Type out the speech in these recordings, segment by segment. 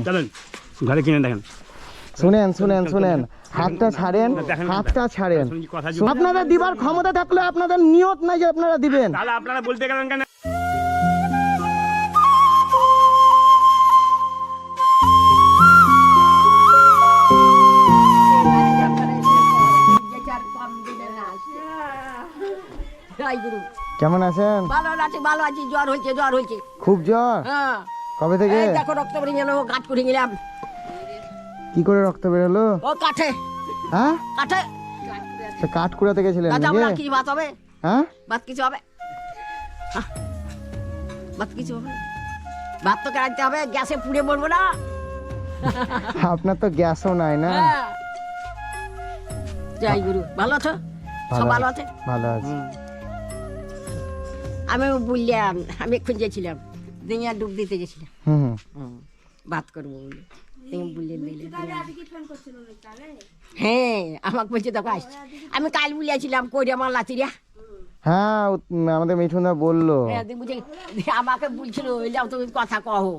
চলেন ঘরে কিনে দেখেন। শুনেন শুনেন শুনেন, হাতটা ছাড়েন, হাতটা ছাড়েন। আপনাদের দিবার ক্ষমতা থাকলে আপনাদের নিয়ত নাই যে আপনারা দিবেন। তাহলে আপনারা বলতে গেলেন কেন? কেমন আছেন? ভালো আছি, ভালো আছি। জ্বর হয়েছে, জ্বর হয়েছে। খুব জ্বর? হ্যাঁ। কবে থেকে? এই দেখো রক্ত বেরিয়ে গেল, গাছ করে গেলাম। কি করে রক্ত বেরোলো? ও কাঠে, হ্যাঁ, কাঠে। কাঠ কুড়াতে গেছিলেন গাছ নাকি? আমরা কি ভাত হবে? হ্যাঁ, ভাত কিছু হবে? ভাত কিছু হবে? ভাত তো কাটতে হবে, গ্যাসে পুড়ে মরবো না। আপনার তো গ্যাসও নাই না? হ্যাঁ। জয় গুরু। ভালো আছো? সব ভালো আছে? ভালো আছে। আমি বললাম, আমি খুঁজেছিলাম, দিঙিয়া ডুব দিতে গেছিলাম। ভাত করবো বলে তুমি বললেন দিলে। হ্যাঁ, আমাকে বলছে তখন আসছে। আমি কাল বলিয়াছিলাম কই আমার লাচিরা। হ্যাঁ, আমাদের মিঠুনদা বললো। হ্যাঁ, আমাকে বলছিল তুমি কথা কহো,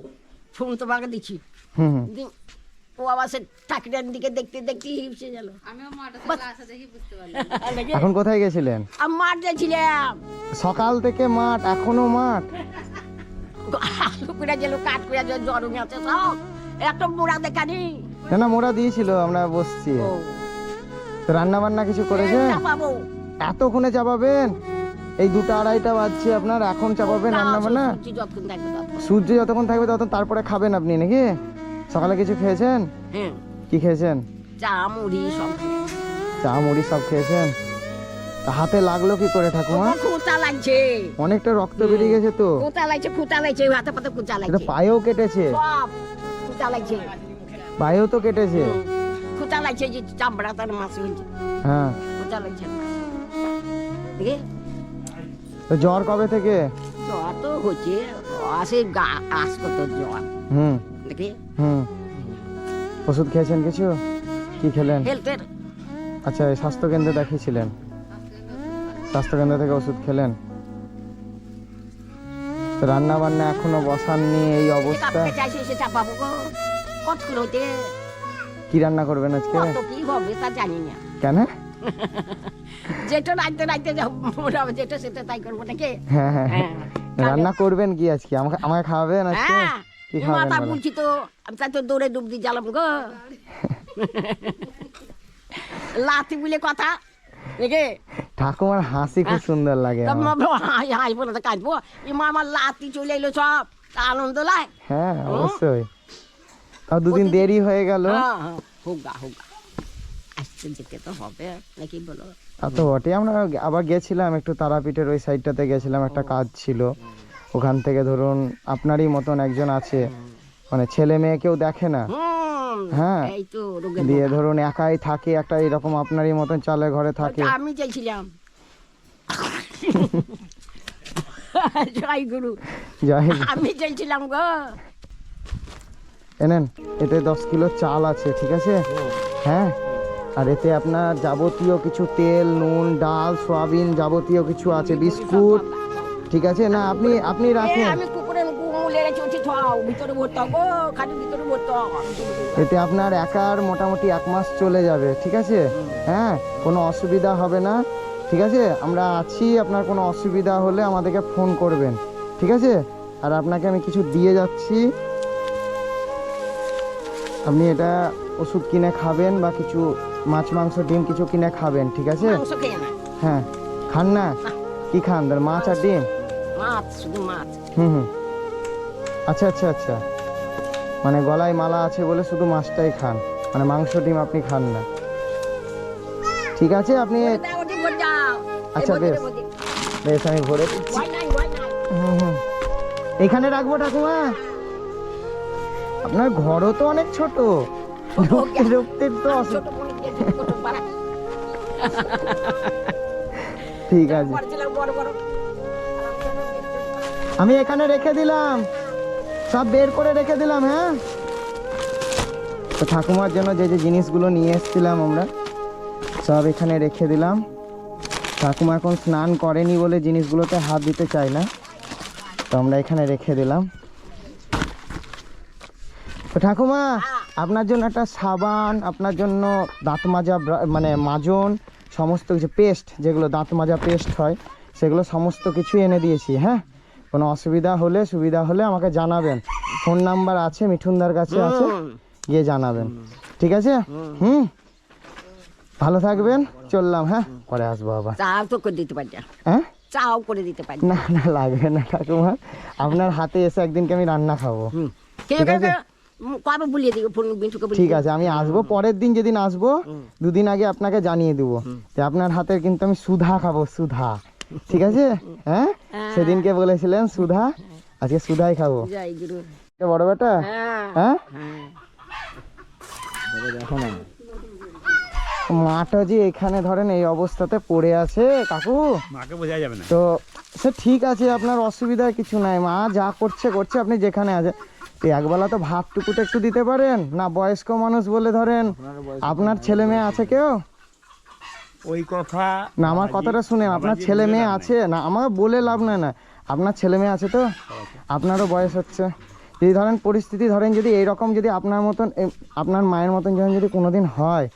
ফোন তোমাকে দিচ্ছি। ও আবার সে ঠাকুরের দিকে দেখতে দেখতে হিপসে গেল। এখন কোথায় গেছিলেন? আমি মাঠ যাচ্ছিলাম। সকাল থেকে মাঠ, এখনো মাঠ? আলু করে গেল, কাঠ করে গেল, জরুরি আছে সব। একটা মোড়া দেখানি। না না, মোড়া দিয়েছিল, আমরা বসছি। তো রান্না বান্না কিছু করেছে? চাপাবো। এতক্ষণে চাপাবেন? এই 2টা 2:30টা বাজছে আপনার, এখন চাপাবেন রান্না বান্না? সূর্য যতক্ষণ থাকবে ততক্ষণ, তারপরে খাবেন আপনি নাকি? সকালে কিছু খেয়েছেন? হ্যাঁ। কি খেয়েছেন? চা মুড়ি সব। চা মুড়ি সব খেয়েছেন? হাতে লাগলো কি করে ঠাকুমা? খুঁতা লাগছে। অনেকটা রক্ত বেরিয়ে গেছে তো। খুঁতা লাগছে, খুঁতা লাগছে, হাতে পাতে খুঁতা লাগছে। এটা পায়েও কেটেছে? সব খুঁতা লাগছে। পায়েও তো কেটেছে? খুঁতা লাগছে, যে চামড়া তার মাছ হয়েছে। হ্যাঁ, খুঁতা লাগছে। দেখে তো জ্বর কবে থেকে? জ্বর তো হচ্ছে, আসে আস কত জ্বর। দেখে ওষুধ খেয়েছেন কিছু? কি খেলেন? হেলথের। আচ্ছা, স্বাস্থ্য কেন্দ্রে দেখিয়েছিলেন? স্বাস্থ্য কেন্দ্র থেকে ওষুধ খেলেন? রান্না বান্না এখনো বসাননি, এই অবস্থা? কি রান্না করবেন আজকে? কি হবে তা জানি না। কেন? যেটা রাইতে রাইতে যেটা সেটা তাই করবো নাকি? হ্যাঁ হ্যাঁ, রান্না করবেন কি আজকে? আমাকে খাওয়াবেন আজকে? কি খাওয়াবেন? মাথা বলছি তো, আমি তাই তো দৌড়ে ডুব দিয়ে জ্বালাম গো। লাথি বলে কথা নাকি? ঠাকুমার হাসি খুব সুন্দর লাগে। হাসবো না তো কাঁদবো? ইমা আমার লাথি চলে এলো, সব আনন্দ লাগে। হ্যাঁ অবশ্যই। তাও 2 দিন দেরি হয়ে গেল। হোগা হোগা, আসতে যেতে তো হবে নাকি বলো? তা তো বটে। আমরা আবার গেছিলাম একটু তারাপীঠের ওই সাইডটাতে গেছিলাম, একটা কাজ ছিল ওখান থেকে। ধরুন আপনারই মতন একজন আছে, মানে ছেলে মেয়ে কেউ দেখে না। হ্যাঁ, দিয়ে ধরুন একাই থাকে, একটা এরকম আপনারই মতন চালের ঘরে থাকে। আমি চাইছিলাম। জয় গুরু। জয়। আমি চাইছিলাম গো। এনেন, এতে 10 কিলো চাল আছে, ঠিক আছে? হ্যাঁ, আর এতে আপনার যাবতীয় কিছু তেল, নুন, ডাল, সয়াবিন, যাবতীয় কিছু আছে, বিস্কুট, ঠিক আছে? না আপনি রাখেন। আমি কুকুরের মুলে রেখে উঠি, খাও ভিতরে ভরতে হবে, খালি ভিতরে ভরতে হবে। এতে আপনার একার মোটামুটি 1 মাস চলে যাবে, ঠিক আছে? হ্যাঁ, কোনো অসুবিধা হবে না, ঠিক আছে? আমরা আছি, আপনার কোনো অসুবিধা হলে আমাদেরকে ফোন করবেন, ঠিক আছে? আর আপনাকে আমি কিছু দিয়ে যাচ্ছি, আপনি এটা ওষুধ কিনে খাবেন বা কিছু মাছ মাংস ডিম কিছু কিনে খাবেন, ঠিক আছে? হ্যাঁ, খান না? কি খান? মাছ আর ডিম? মাছ, শুধু মাছ। আচ্ছা আচ্ছা আচ্ছা, মানে গলায় মালা আছে বলে শুধু মাছটাই খান, মানে মাংস ডিম আপনি খান না, ঠিক আছে? আপনি আচ্ছা, বেশ বেশ, আমি ভরে দিচ্ছি। এখানে রাখবো ঠাকুমা? আপনার ঘরও তো অনেক ছোট, ঢুকতে ঢুকতে তো ঠিক আছে, আমি এখানে রেখে দিলাম, সব বের করে রেখে দিলাম। হ্যাঁ, তো ঠাকুমার জন্য যে যে জিনিসগুলো নিয়ে এসেছিলাম আমরা সব এখানে রেখে দিলাম। ঠাকুমা এখন স্নান করেনি বলে জিনিসগুলোতে হাত দিতে চাই না, তো আমরা এখানে রেখে দিলাম। তো তো ঠাকুমা আপনার জন্য একটা সাবান, আপনার জন্য দাঁত মাজা মানে মাজন, সমস্ত কিছু পেস্ট, যেগুলো দাঁত মাজা পেস্ট হয় সেগুলো সমস্ত কিছু এনে দিয়েছি। হ্যাঁ, কোনো অসুবিধা হলে সুবিধা হলে আমাকে জানাবেন, ফোন নাম্বার আছে মিঠুনদার কাছে আছে, গিয়ে জানাবেন, ঠিক আছে? ভালো থাকবেন, চললাম। হ্যাঁ, পরে আসবো আবার। চাও তো করে দিতে পারি না। হ্যাঁ, চাও করে দিতে পারি না না লাগবে না ঠাকুমা, আপনার হাতে এসে একদিনকে আমি রান্না খাবো। ঠিক আছে, কবে বলিয়ে দিও ফোন বিন্টুকে বলিয়ে ঠিক আছে, আমি আসবো পরের দিন, যেদিন আসবো দুদিন আগে আপনাকে জানিয়ে দেবো যে আপনার হাতে কিন্তু আমি সুধা খাবো, সুধা, ঠিক আছে? হ্যাঁ, সেদিনকে বলেছিলেন সুধা, আজকে সুধাই খাবো। যাই গুরু। বড় বেটা, হ্যাঁ হ্যাঁ, দেখো না মাটা যে এখানে ধরেন এই অবস্থাতে পড়ে আছে কাকু, মাকে বোঝা যাবে না। তো সে ঠিক আছে, আপনার অসুবিধা কিছু নাই, মা যা করছে করছে, আপনি যেখানে আছে একবেলা তো ভাতটুকুটা একটু দিতে পারেন না? বয়স্ক মানুষ বলে ধরেন, আপনার ছেলে মেয়ে আছে কেউ? ওই কথা না, আমার কথাটা শুনেন, আপনার ছেলে মেয়ে আছে না? আমাকে বলে লাভ নাই না, আপনার ছেলে মেয়ে আছে তো? আপনারও বয়স হচ্ছে, যদি ধরেন পরিস্থিতি ধরেন যদি এইরকম যদি আপনার মতন আপনার মায়ের মতন যদি কোনোদিন হয়,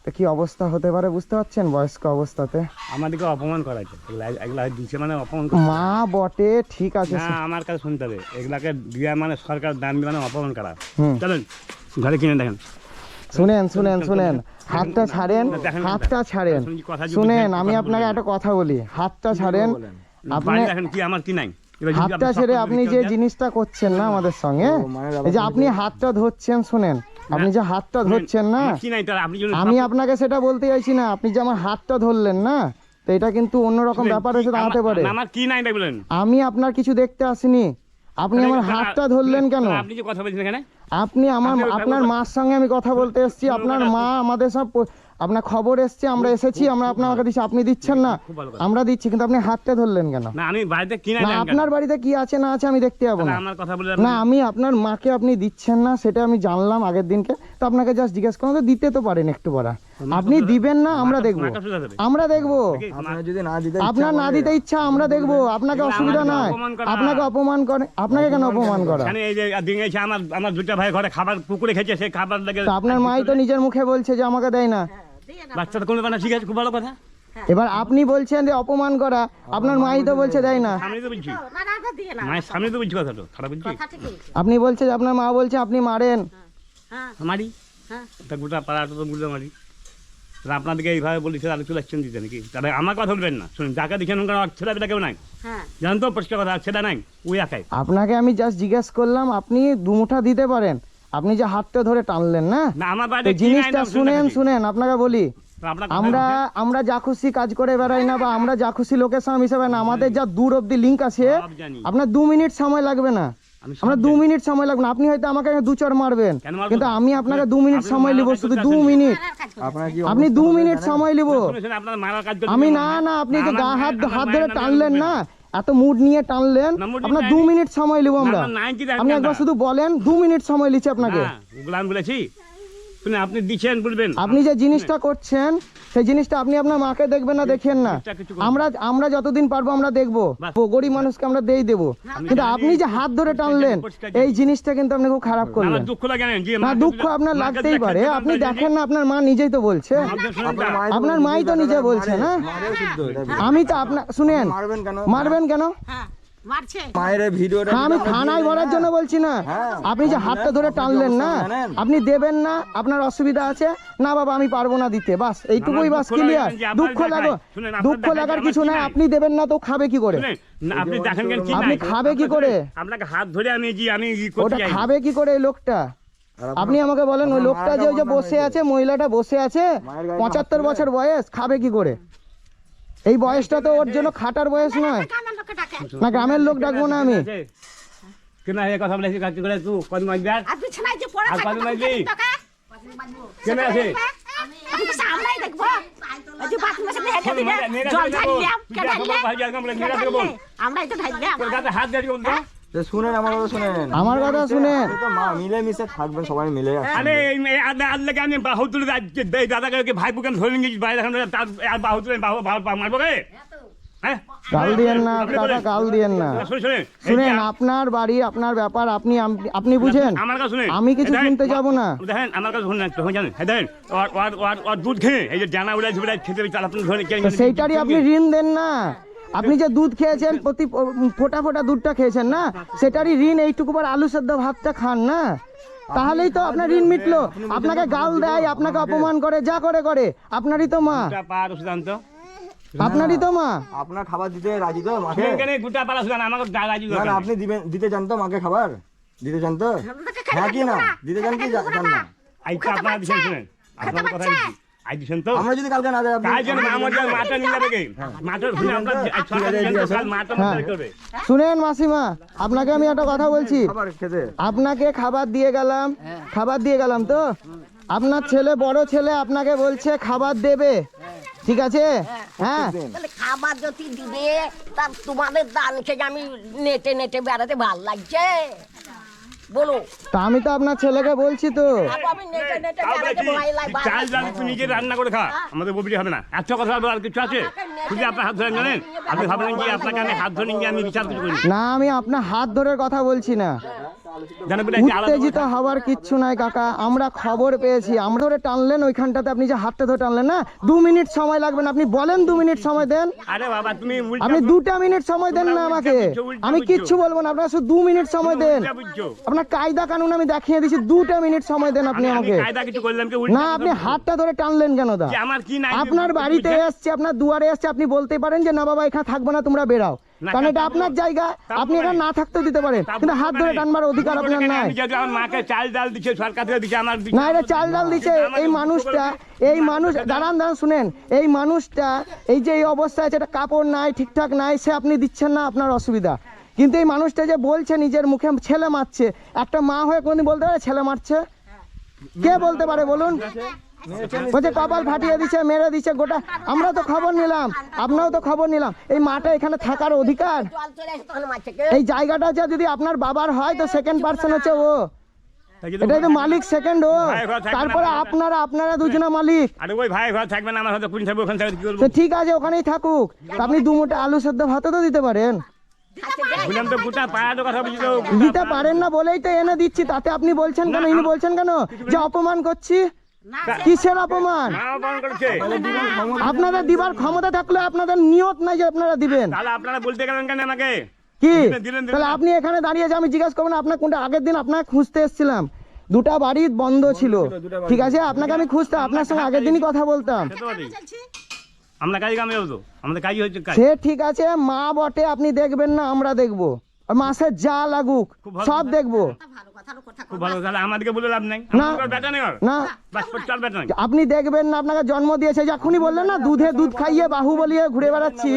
তো কি অবস্থা হতে পারে বুঝতে পারছেন? বয়স্ক অবস্থাতে আমাদেরকে অপমান করাচ্ছে, এগুলা দিচ্ছে মানে অপমান মা বটে, ঠিক আছে। না, আমার কাছে শুনতে হবে, এগুলাকে দিয়া মানে সরকার দাম দিয়ে মানে অপমান করা। হুম, চলেন ঘরে কিনে দেখেন। শুনেন শুনেন শুনেন, হাতটা ছাড়েন, হাতটা ছাড়েন, শুনেন আমি আপনাকে একটা কথা বলি, হাতটা ছাড়েন, আপনি দেখেন কি আমার কি নাই। হাতটা ছেড়ে আপনি যে জিনিসটা করছেন না আমাদের সঙ্গে, এই যে আপনি হাতটা ধরছেন, শুনেন, আপনি যে হাতটা ধরছেন না, কি নাই তার আপনি আমি আপনাকে সেটা বলতে চাইছি না, আপনি যে আমার হাতটা ধরলেন না, তো এটা কিন্তু অন্যরকম ব্যাপার এসে দাঁড়াতে পারে। আমার কি নাই তাই বলেন। আমি আপনার কিছু দেখতে আসিনি, আপনি আমার হাতটা ধরলেন কেন? আপনি যে কথা বলছেন এখানে, আপনি আপনার মার সঙ্গে আমি কথা বলতে এসেছি, আপনার মা আমাদের সব আপনার খবর এসছে, আমরা এসেছি, আমরা আপনাকে দিচ্ছি, আপনি দিচ্ছেন না, আমরা দিচ্ছি, কিন্তু আপনি হাতটা ধরলেন কেন? না আমি বাড়িতে কি নাই না, আপনার বাড়িতে কি আছে না আছে আমি দেখতে যাবো না। আমার কথা বলে না, আমি আপনার মাকে আপনি দিচ্ছেন না সেটা আমি জানলাম আগের দিনকে, তো আপনাকে জাস্ট জিজ্ঞেস করলাম, তো দিতে তো পারেন একটু পড়া, আপনি দিবেন না, আমরা দেখবো, আমরা দেখবো, আপনার না দিতে ইচ্ছা আমরা দেখবো, আপনাকে অসুবিধা নাই, আপনাকে অপমান করে, আপনাকে কেন অপমান করা? এই যে দিন এসে আমার দুটা ভাই ঘরে খাবার পুকুরে খেয়েছে, সেই খাবার লাগে আপনার মাই তো নিজের মুখে বলছে যে আমাকে দেয় না, বাচ্চাটা কোনো ব্যাপার না, ঠিক আছে, খুব ভালো কথা। এবার আপনি বলছেন যে অপমান করা, আপনার মাই তো বলছে দেয় না, সামনে তো বলছি, মায়ের সামনে তো বলছি কথাটা, খারাপ বলছি? আপনি বলছে যে আপনার মা বলছে আপনি মারেন, মারি তা গোটা পাড়াটা তো বুঝতে মারি, আপনাদেরকে এইভাবে বলেছে আলু চলে আসছেন দিতে নাকি? তাহলে আমার কথা বলবেন না, শুনুন, যাকে দেখেন ছেলে পেলে কেউ নাই, জানেন তো পরিষ্কার কথা, ছেলে নাই, ওই একাই। আপনাকে আমি জাস্ট জিজ্ঞেস করলাম, আপনি দুমুঠা দিতে পারেন, আপনি যে হাতটা ধরে টানলেন না, আমার তো জিনিসটা শুনেন শুনেন, আপনাকে বলি, আমরা যা খুশি কাজ করে বেড়াই না, বা আমরা যা খুশি লোকের সঙ্গে মিশে না, আমাদের যা দূর অব্দি লিঙ্ক আছে, আপনার 2 মিনিট সময় লাগবে না, আমরা 2 মিনিট সময় লাগবে না, আপনি হয়তো আমাকে 2 চড় মারবেন, কিন্তু আমি আপনাকে 2 মিনিট সময় নিব, শুধু 2 মিনিট, আপনি 2 মিনিট সময় নিব আমি। না না, আপনি যে গা হাত ধরে টানলেন না, এত মুড নিয়ে টানলেন, আপনার 2 মিনিট সময় নিব আমরা, আপনি একবার শুধু বলেন, 2 মিনিট সময় লিছি আপনাকে। বলেছি শুনে আপনি দিচ্ছেন বলবেন, আপনি যে জিনিসটা করছেন সেই জিনিসটা আপনি আপনার মাকে দেখবেন না, দেখেন না, আমরা যতদিন পারবো আমরা দেখবো, গরিব মানুষকে আমরা দিয়ে দেবো, কিন্তু আপনি যে হাত ধরে টানলেন এই জিনিসটা কিন্তু আপনি খুব খারাপ করলেন। না, দুঃখ আপনার লাগতেই পারে, আপনি দেখেন না, আপনার মা নিজেই তো বলছে, আপনার মাই তো নিজে বলছে না, আমি তো আপনার শুনেন, মারবেন কেন? আমি থানায় ভরার জন্য বলছি না, আপনি যে হাতটা ধরে টানলেন না, আপনি দেবেন না, আপনার অসুবিধা আছে না, বাবা আমি পারবো না দিতে, বাস এইটুকুই, বাস ক্লিয়ার। দুঃখ লাগার কিছু নাই, আপনি দেবেন না তো খাবে কি করে? আপনি খাবে কি করে? আপনাকে হাত ধরে আমি ওটা খাবে কি করে এই লোকটা? আপনি আমাকে বলেন, ওই লোকটা যে বসে আছে, মহিলাটা বসে আছে, 75 বছর বয়স, খাবে কি করে? এই বয়সটা তো ওর জন্য খাটার বয়স নয়। না, গ্রামের লোক ডাকবো না আমি। কথা বলেছি কদিন শুনেন আমার কথা, শুনেন আমার কথা, শুনেন, মিলে মিশে থাকবেন সবাই মিলে। আরে আমি বাহু তুলে দাদাকে ভাই বুকে ধরে নিয়ে বাইরে বাহু তুলে মারবো গে, হ্যাঁ গাল দিয়েন না কাকা, গাল দিয়েন না। শুনেন শুনেন, আপনার বাড়ি আপনার ব্যাপার, আপনি আপনি বুঝেন, আমার কাছে শুনেন, আমি কিছু শুনতে যাব না। দেখেন আমার কাছে শুনেন একটু, জানেন দেখেন ওর দুধ খেয়ে এই যে জানা উড়াই ঝুড়াই খেতে চাল আপনি ধরে তো সেইটারই আপনি ঋণ দেন না। আপনি যে দুধ খেয়েছেন, প্রতি ফোটা ফোটা দুধটা খেয়েছেন না, সেটারই ঋণ এইটুকু বার আলু সেদ্ধ ভাতটা খান না, তাহলেই তো আপনার ঋণ মিটলো। আপনাকে গাল দেয়, আপনাকে অপমান করে, যা করে করে, আপনারই তো মা, পার সিদ্ধান্ত আপনারই তো মা। আপনার খাবার দিতে রাজি তো মাকে? সেখানে গোটা পাড়া সুদান আমাকে রাজি না না, আপনি দিতে চান তো মাকে খাবার? দিতে চান তো? হ্যাঁ কি না? দিতে চান কি চান না? আইটা আপনারা দিছেন, শুনেন আপনার কথা দিচ্ছি, আই দিছেন তো আমরা যদি কালকে না যাই, আপনি কাজ জন্য আমার যা মাটা নিয়ে যাবে কে মাটা শুনে আমরা সরকার দিছেন তো কাল মাটা মত করবে। শুনেন মাসিমা, আপনাকে আমি একটা কথা বলছি, খাবার খেতে আপনাকে খাবার দিয়ে গেলাম, খাবার দিয়ে গেলাম তো, আপনার ছেলে, বড় ছেলে আপনাকে বলছে খাবার দেবে, ঠিক আছে? হ্যাঁ, তাহলে খাবার যদি দিবে, তা তোমাদের দান খেয়ে আমি নেটে নেটে বেড়াতে ভাল লাগছে, বলো। হ্যাঁ। তা আমি তো আপনার ছেলেকে বলছি তো। আমি নেটে নেটে বেড়াতে ভয় লাগে, চাল ডাল তুই নিজে রান্না করে খা, আমাদের ববিটি হবে না। এত কথা বলার কিছু আছে? শুধু আপনার হাত ধরে জানেন, আপনি ভাবলেন কি আপনাকে আমি হাত ধরে নিয়ে আমি বিচার কিছু করি না, আমি আপনার হাত ধরে কথা বলছি না, জানেন বলে উত্তেজিত হওয়ার কিচ্ছু নাই কাকা। আমরা খবর পেয়েছি, আমরা ধরে টানলেন ওইখানটাতে, আপনি যে হাতটা ধরে টানলেন না, 2 মিনিট সময় লাগবে না, আপনি বলেন 2 মিনিট সময় দেন। আরে বাবা তুমি উল্টা আপনি 2টা মিনিট সময় দেন না আমাকে, আমি কিচ্ছু বলবো না, আপনারা শুধু 2 মিনিট সময় দেন। বুঝছো আপনার কায়দা কানুন আমি দেখিয়ে দিচ্ছি, 2টা মিনিট সময় দেন আপনি আমি আমাকে। কায়দা কিছু করলাম কি না, আপনি হাতটা ধরে টানলেন কেন দা? যে আমার কি নাই আপনার বাড়িতে এসছে, আপনার দুয়ারে এসছে, আপনি বলতে পারেন যে না বাবা এখানে থাকবো না, তোমরা বেরাও, কারণ এটা আপনার জায়গা, আপনি এখানে না থাকতেও দিতে পারেন, কিন্তু হাত ধরে টানবার অধিকার আপনার নাই। আমি যদি আমার মাকে চাল ডাল দিচ্ছে, সরকার থেকে দিচ্ছে, আমার না, এটা চাল ডাল দিচ্ছে এই মানুষটা, এই মানুষ, দাঁড়ান দাঁড়ান শুনেন, এই মানুষটা এই যে এই অবস্থায় আছে, এটা কাপড় নাই, ঠিকঠাক নাই, সে আপনি দিচ্ছেন না, আপনার অসুবিধা। কিন্তু এই মানুষটা যে বলছে নিজের মুখে ছেলে মারছে, একটা মা হয়ে কোনদিন বলতে পারে ছেলে মারছে? কে বলতে পারে বলুন? বলছে কপাল ফাটিয়ে দিচ্ছে, মেরে দিচ্ছে গোটা। আমরা তো খবর নিলাম, আপনারাও তো খবর নিলাম, এই মাটা এখানে থাকার অধিকার, জল চলে আসে তখন মারছে কে? এই জায়গাটা যদি আপনার বাবার হয় তো সেকেন্ড পার্সন হচ্ছে ও, এটাই তো মালিক সেকেন্ড ও, তারপরে আপনারা দুজনা মালিক। আরে ওই ভাই ঘর থাকবে না, আমার হয়তো কোন থাকবে, ওখানে থাকবে কি করবো? তো ঠিক আছে, ওখানেই থাকুক, তা আপনি 2 মুঠো আলু সেদ্ধ ভাতও তো দিতে পারেন। বললাম তো গোটা পাড়াটা কথা বুঝছো, দিতে পারেন না বলেই তো এনে দিচ্ছি, তাতে আপনি বলছেন কেন, ইনি বলছেন কেন যে অপমান করছি? কিসের অপমান? মা বারণ করেছে, আপনাদের দিবার ক্ষমতা থাকলে আপনাদের নিয়ত নাই যে আপনারা দিবেন। তাহলে আপনারা বলতে গেলেন কেন আমাকে? কি দিলেন। তাহলে আপনি এখানে দাঁড়িয়ে আছে, আমি জিজ্ঞাসা করবো না আপনার কোনটা? আগের দিন আপনাকে খুঁজতে এসেছিলাম, 2টা বাড়ি বন্ধ ছিল, ঠিক আছে, আপনাকে আমি খুঁজতাম, আপনার সঙ্গে আগের দিনই কথা বলতাম। আমরা কাজে কামে হতো, আমাদের কাজই হচ্ছে কাজ। সে ঠিক আছে, মা বটে, আপনি দেখবেন না, আমরা দেখবো, আর মাসে যা লাগুক সব দেখবো। খুব ভালো, তাহলে আমাদেরকে বলে লাভ নাই, না। আমার বেটা নেই, না, বাস চল বেটা নেই। আপনি দেখবেন না, আপনাকে জন্ম দিয়েছে, যখনই বললেন না দুধ খাইয়ে বাহু বলিয়ে ঘুরে বেড়াচ্ছি,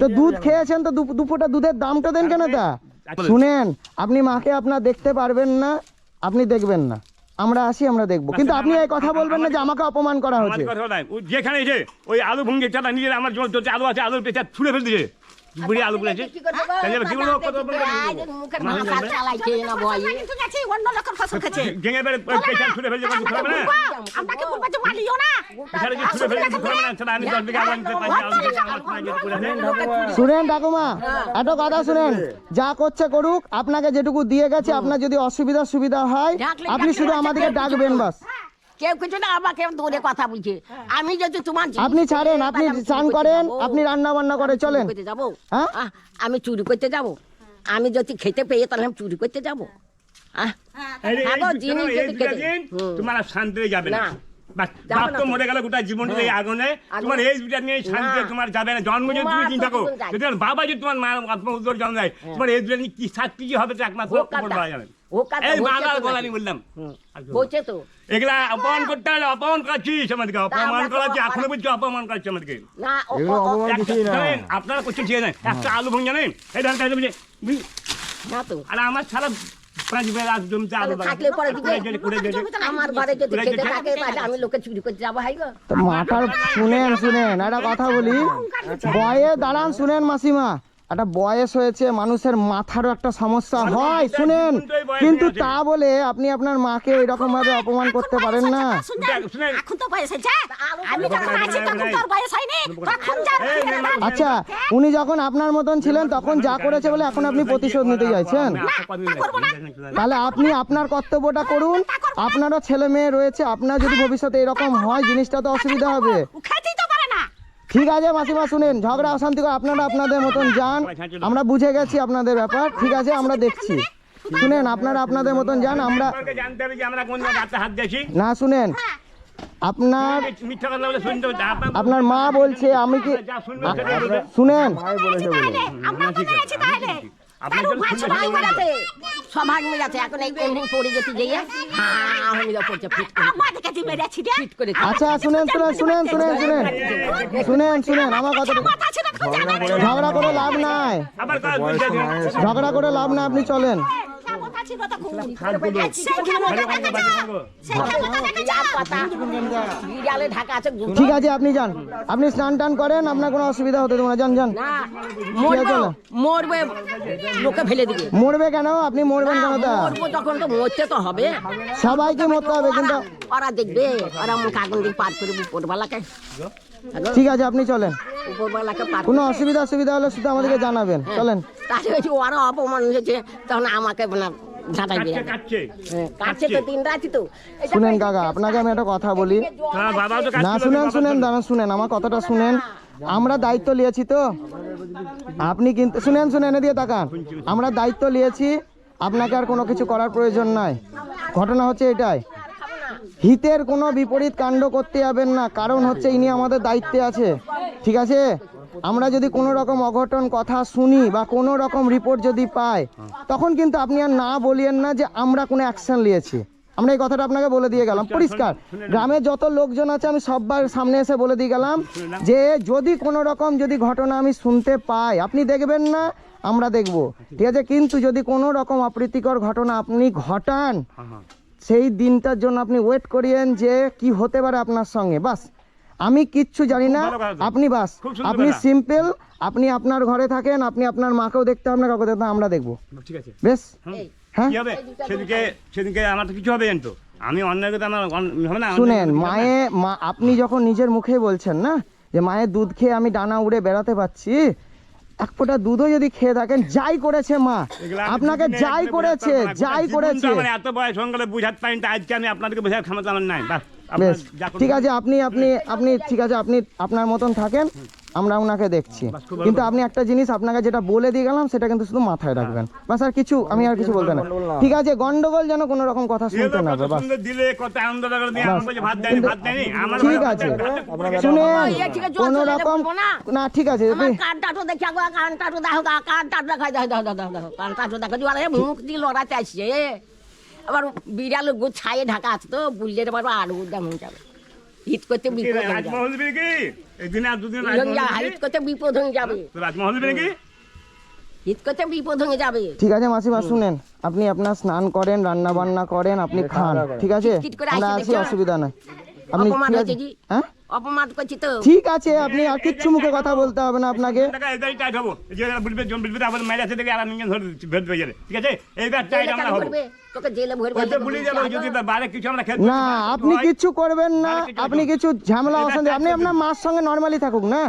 তো দুধ খেয়েছেন তো 2 ফোঁটা দুধের দামটা দেন কেন তা? শুনেন, আপনি মাকে আপনার দেখতে পারবেন না, আপনি দেখবেন না, আমরা আসি, আমরা দেখবো, কিন্তু আপনি এই কথা বলবেন না যে আমাকে অপমান করা হচ্ছে। আমাদের কথা নাই, ও যেখানে এসে ওই আলু ভুঙ্গে চাটা নিজের আমার জন্য আলু আছে, আলুর পেঁচা ছুঁড়ে ফেল দিয়েছে, বুড়ি আলু গুলেছে, কি করবো গো? তাহলে কি বলবো? কত বলবো? মুখের ভাষা চালাইছে না ভয়ে। ভেঙে বেড়ে পেঁচা ছুঁড়ে ফেলছে, কিছু খাবে না, আপনাকে বলবো যে মালিও না। পেছারে যে ছুঁড়ে ফেলছে, কিছু খাবে না, সেটা আমি 10 বিঘা আলু আনতে পারি, আলু পেঁচা আমার সময় যেতে করে নেই। শুনেন ঠাকুমা, একটা কথা শুনেন, যা করছে করুক, আপনাকে যেটুকু দিয়ে গেছে, আপনার যদি সুবিধা হয়, আপনি শুধু আমাদেরকে ডাকবেন বাস। কেউ কিছু না, আমাকে দূরে কথা বলছে, আমি যদি তোমার আপনি ছাড়েন, আপনি স্নান করেন, আপনি রান্না বান্না করে চলেন। করতে যাবো, হ্যাঁ? আমি চুরি করতে যাব? আমি যদি খেতে পেয়ে তাহলে আমি চুরি করতে যাবো? তোমার আর শান্তিতে যাবে না, না। বাস, যাবে বাপ না তো তো। মরে গেল গোটা জীবনটা এই আগুনে, তোমার এই দুটা নিয়ে শান্তিতে না। তোমার যাবে না। জন্ম যদি তুমি তোমার চিন্তা করো, তো জীবন যায়। যদি তোমার বাবা যদি তোমার মার আত্মউদ্ধার জন্ম দেয়, তোমার এই দুটা নিয়ে কি শাস্তি কি হবে তা একমাত্র ও কাটা। উপর বলা যাবে। ও কাটা, এই ও মা কাটা বলা নাকি? আমি বললাম, বলছে তো এগুলা অপমান করতে হলে অপমান করছিস আমাদেরকে, অপমান আমরা তো করাচ্ছি, এখনো অপমান- বলছি অপমান করছে আমাদেরকে। না, এগুলো অপমান কিছুই না। জানেন, আপনারা করছেন ঠিক আছে, একটা আলু ভুং জানেন, এই ধান কাটে বুঝে, না তো আর আমার সারা পাঁচ বেলা জমিতে আলু তাহলে থাকলে পরে দিবে। আমার ঘরে যদি খেতে থাকে তাহলে আমি লোকে চুরি করতে যাবো, হাই গো। তো মাথার শুনেন, একটা কথা বলি, বয়ে দাঁড়ান, শুনেন মাসিমা, একটা বয়স হয়েছে, মানুষের মাথারও একটা সমস্যা হয়, শুনেন, কিন্তু তা বলে আপনি আপনার মাকে এরকম ভাবে অপমান করতে পারেন না। এখন তো বয়স হয়েছে, আমি যখন আছি তখন তোর বয়স হয়নি, তখন যা আচ্ছা, উনি যখন আপনার মতন ছিলেন তখন যা করেছে বলে এখন আপনি প্রতিশোধ নিতে চাইছেন? তাহলে আপনি আপনার কর্তব্যটা করুন, আপনারও ছেলে মেয়ে রয়েছে, আপনার যদি ভবিষ্যতে এরকম হয় জিনিসটা তো অসুবিধা হবে। খাইতেই তো পারে না। ঠিক আছে মাসিমা, শুনেন, ঝগড়া অশান্তি করে আপনারা আপনাদের মতন যান, আমরা বুঝে গেছি আপনাদের ব্যাপার, ঠিক আছে, আমরা দেখছি। শুনেন, আপনারা আপনাদের মতন যান, আমরা জানতে হবে যে আমরা কোন গাছে হাত দিয়েছি। না, শুনেন, আপনার মিথ্যা কথা বলে শুনতে হবে। আপনার মা বলছে, আমি কি যা শুনবেন সেটাই বলবেন। শুনেন, মাই বলেছে বলে আমরা তো মেরেছি তাহলে। আপনার জন্য শুনবেন সবাই মিলাতে সবাই মিলাতে এখন এই কোনদিন পড়ে গেছি যে হ্যাঁ হমিলা পড়ছে ফিট করে আমাদের কাছে মেরেছি রে। ফিট করে আচ্ছা শুনেন শুনেন শুনেন শুনেন শুনেন শুনেন শুনেন আমার কথাটা, কথা ছিল খুঁজে না। ঝগড়া করে লাভ নাই, আবার কাজ বলতে দিন। ঝগড়া করে লাভ নাই, আপনি চলেন। কথা ছিল তো খুব। বিড়ালে ঢাকা আছে ঠিক আছে, আপনি যান, আপনি স্নান টান করেন, আপনার কোনো অসুবিধা হতে দেবো না, যান যান। না মরবে মরবে লোকে ফেলে দিবে মরবে কেন? আপনি মরবেন কেন? তা মরবো যখন তো মরতে তো হবে সবাইকে মরতে হবে, কিন্তু ওরা দেখবে ওরা মুখ আগুন দিয়ে পার করে উপরবেলাকে ঠিক আছে, আপনি চলেন, উপরবেলাকে পার কোনো অসুবিধা হলে শুধু আমাদেরকে জানাবেন, চলেন। তাহলে হচ্ছে ওরা অপমান হয়েছে তখন আমাকে ঝাঁটাইবে কাটছে কাছে তো দিন রাতি তো শুনেন কাকা, আপনাকে আমি একটা কথা বলি, হ্যাঁ বাবা তো না শুনেন শুনেন দাঁড়ান, শুনেন আমার কথাটা শুনেন, আমরা দায়িত্ব নিয়েছি তো, আপনি কিন্তু শুনেন শুনেন এদিকে তাকান, আমরা দায়িত্ব নিয়েছি, আপনাকে আর কোনো কিছু করার প্রয়োজন নাই। ঘটনা হচ্ছে এটাই, হিতের কোনো বিপরীত কাণ্ড করতে যাবেন না, কারণ হচ্ছে ইনি আমাদের দায়িত্বে আছে, ঠিক আছে? আমরা যদি কোনো রকম অঘটন কথা শুনি বা কোনো রকম রিপোর্ট যদি পাই, তখন কিন্তু আপনি আর না বলিয়েন না যে আমরা কোনো অ্যাকশন নিয়েছি। আমরা এই কথাটা আপনাকে বলে দিয়ে গেলাম পরিষ্কার, গ্রামের যত লোকজন আছে আমি সবার সামনে এসে বলে দিয়ে গেলাম যে যদি কোনো রকম যদি ঘটনা আমি শুনতে পাই, আপনি দেখবেন না, আমরা দেখব, ঠিক আছে? কিন্তু যদি কোনো রকম অপ্রীতিকর ঘটনা আপনি ঘটান, সেই দিনটার জন্য আপনি ওয়েট করিয়েন যে কি হতে পারে আপনার সঙ্গে। বাস, আমি কিচ্ছু জানি না, আপনি বাস আপনি সিম্পল, আপনি আপনার ঘরে থাকেন, আপনি আপনার মাকেও দেখতে হবে না, কাউকে দেখতে হবে না, আমরা দেখবো, ঠিক আছে। বেশ? হ্যাঁ, কি হবে সেদিকে আমার তো কিছু হবে জানতো, আমি অন্যায় কথা আমার হবে না। শুনেন, মা আপনি যখন নিজের মুখে বলছেন না যে মায়ের দুধ খেয়ে আমি ডানা উড়ে বেড়াতে পারছি, এক ফোঁটা দুধও যদি খেয়ে থাকেন, যাই করেছে মা আপনাকে, যাই করেছে এত বয়স সঙ্গে বুঝাতে পারেন, আজকে আমি আপনাদেরকে বোঝার ক্ষমতা আমার নাই। বাস বেশ, ঠিক আছে, আপনি ঠিক আছে, আপনি আপনার মতন থাকেন, আমরা ওনাকে দেখছি, কিন্তু আপনি একটা জিনিস আপনাকে যেটা বলে দিয়ে গেলাম সেটা কিন্তু শুধু মাথায় রাখবেন, বাস, আর কিছু আমি আর কিছু বলতে না, ঠিক আছে? গন্ডগোল যেন কোনো রকম কথা শুনতে না পাবে, বাস, দিলে কত আনন্দ লাগলো দিয়ে আমার বলছে ভাত দেয়নি আমার ঠিক আছে, শুনেন, কোনো রকম না, ঠিক আছে, কানটাটো দেখি কানটাটো দেখো কানটাটো দেখাই দেখো কানটাটো দেখো জোয়ারে মুখ দিয়ে লড়াতে আসছে, আবার বিড়াল ছায়ে ঢাকা আছে তো বুঝলে পারবো আরো যেমন যাবে, হিট করতে বিপদ হয়ে যাবে, রাজমহল দিবি নাকি একদিন আর দুদিন হিট করতে বিপদ হয়ে যাবে, রাজমহল দিবি নাকি হিট করতে বিপদ হয়ে যাবে। ঠিক আছে মাসিমা, শুনেন, আপনি আপনার স্নান করেন, রান্না বান্না করেন, আপনি খান, ঠিক আছে? আমরা আসি, অসুবিধা নাই, আপনি অপমান ঠিক হয়েছে আছে? কি? হ্যাঁ, অপমান করছি তো, ঠিক আছে, আপনি আর কিচ্ছু মুখে কথা বলতে হবে না আপনাকে, এটাই টাইট হবো, যে বুঝবে জন বুঝবে আবার মেরে আছে দেখে আর আমি ধরে ভেদ হয়ে যাবে, ঠিক আছে? এইবার টাইট জেলে আমরা কেন হবো, ভরবে? তোকে জেলে ভরবে, ওইটা ভুলে যাবো যদি বাইরে কিছু আমরা খেতে না আপনি কিচ্ছু করবেন না, আপনি কিছু ঝামেলা অশান্তি, আপনি আপনার মার সঙ্গে নর্মালি থাকুক না,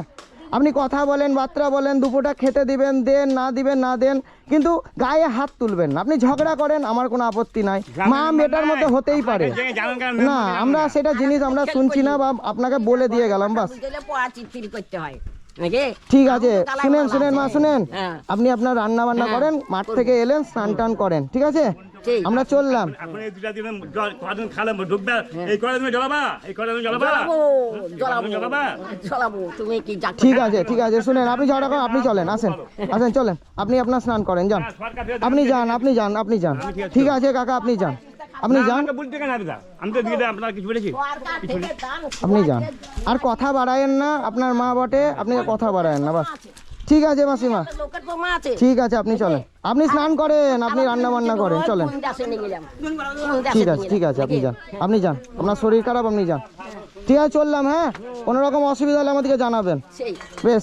আপনি কথা বলেন, বার্তা বলেন, দুপুরটা খেতে দিবেন, দেন না দিবেন না দেন, কিন্তু গায়ে হাত তুলবেন না, আপনি ঝগড়া করেন, আমার কোনো আপত্তি নাই, মা মেয়েটার মধ্যে হতেই পারে না, আমরা সেটা জিনিস আমরা শুনছি না, বা আপনাকে বলে দিয়ে গেলাম, বাস, জেলে পড়া চিটচিট করতে হয় নাকি? ঠিক আছে, শুনেন মা, শুনেন, হ্যাঁ। আপনি আপনার রান্না বান্না করেন, মাঠ থেকে এলেন, স্নান টান করেন, ঠিক আছে? ঠিক। আমরা চললাম, এখন এই দুটা দিন কদিন খালে ঢুকবে, এই কদিন জ্বলাবা, এই কদিন জ্বলাবা, জ্বলাবো, তুমি কি যা ঠিক আছে, ঠিক আছে, শুনেন, আপনি ঝগড়া করেন, আপনি চলেন, আসেন চলেন, আপনি আপনার স্নান করেন, যান, আপনি যান, ঠিক আছে কাকা, আপনি যান, বলতে কেন আমি তো দিয়ে আপনার কিছু বলেছি, আপনি যান, আর কথা বাড়ায়েন না, আপনার মা বটে, আপনি কথা বাড়ায়েন না, বাস, ঠিক আছে মাসিমা, লোকের প্রমা আছে, ঠিক আছে, আপনি চলেন, আপনি স্নান করেন, আপনি রান্না বান্না করেন, চলেন, ঠিক আছে, আপনি যান, আপনার শরীর খারাপ, আপনি যান, ঠিক আছে, চললাম, হ্যাঁ, কোনো রকম অসুবিধা হলে আমাদেরকে জানাবেন, সেই বেশ।